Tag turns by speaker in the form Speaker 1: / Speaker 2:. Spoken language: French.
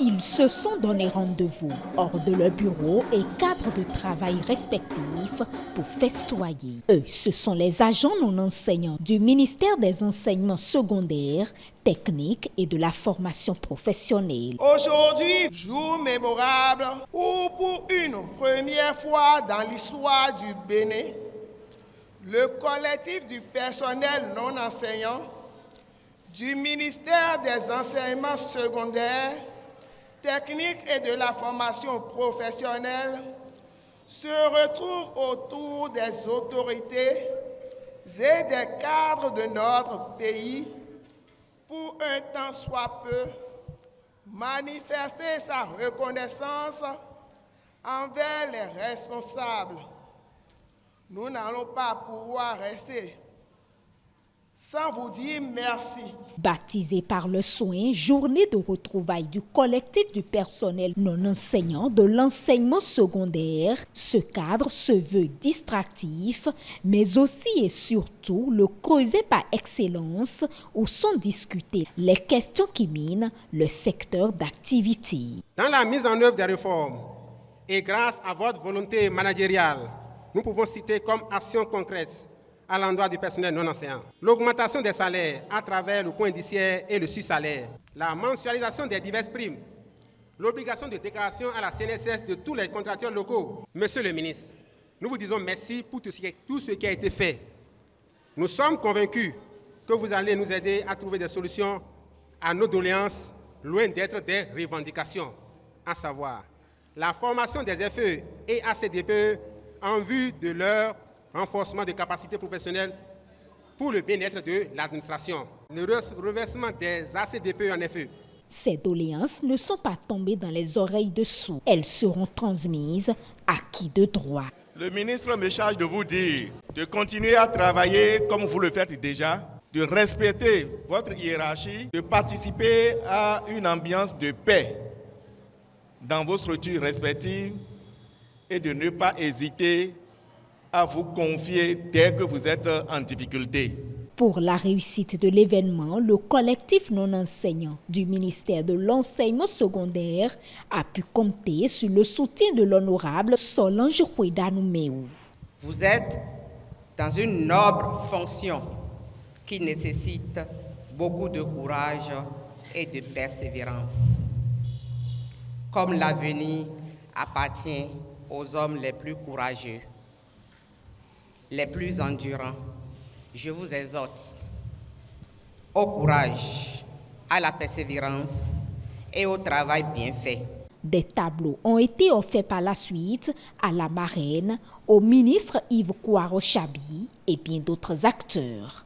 Speaker 1: Ils se sont donné rendez-vous hors de leur bureau et cadre de travail respectifs pour festoyer. Eux, ce sont les agents non enseignants du ministère des enseignements secondaires, techniques et de la formation professionnelle.
Speaker 2: Aujourd'hui, jour mémorable où pour une première fois dans l'histoire du Bénin, le collectif du personnel non enseignant du ministère des enseignements secondaires, techniques et de la formation professionnelle se retrouve autour des autorités et des cadres de notre pays pour un temps soit peu manifester sa reconnaissance envers les responsables. Nous n'allons pas pouvoir rester sans vous dire merci.
Speaker 1: Baptisé par le soin, journée de retrouvailles du collectif du personnel non enseignant de l'enseignement secondaire, ce cadre se veut distractif, mais aussi et surtout le creuset par excellence où sont discutées les questions qui minent le secteur d'activité.
Speaker 3: Dans la mise en œuvre des réformes et grâce à votre volonté managériale, nous pouvons citer comme action concrète à l'endroit du personnel non enseignant l'augmentation des salaires à travers le point indiciaire et le sur-salaire, la mensualisation des diverses primes, l'obligation de déclaration à la CNSS de tous les contractuels locaux. Monsieur le ministre, nous vous disons merci pour tout ce qui a été fait. Nous sommes convaincus que vous allez nous aider à trouver des solutions à nos doléances, loin d'être des revendications, à savoir la formation des FE et ACDPE en vue de leur renforcement de capacités professionnelles pour le bien-être de l'administration, le reversement des ACDPE en FE.
Speaker 1: Ces doléances ne sont pas tombées dans les oreilles de sourds. Elles seront transmises à qui de droit.
Speaker 4: Le ministre me charge de vous dire de continuer à travailler comme vous le faites déjà, de respecter votre hiérarchie, de participer à une ambiance de paix dans vos structures respectives et de ne pas hésiter à vous confier dès que vous êtes en difficulté.
Speaker 1: Pour la réussite de l'événement, le collectif non enseignant du ministère de l'enseignement secondaire a pu compter sur le soutien de l'honorable Solange Ouédanou-Méou.
Speaker 5: Vous êtes dans une noble fonction qui nécessite beaucoup de courage et de persévérance. Comme l'avenir appartient aux hommes les plus courageux, les plus endurants, je vous exhorte au courage, à la persévérance et au travail bien fait.
Speaker 1: Des tableaux ont été offerts par la suite à la marraine, au ministre Yves Kouaro Chabi et bien d'autres acteurs.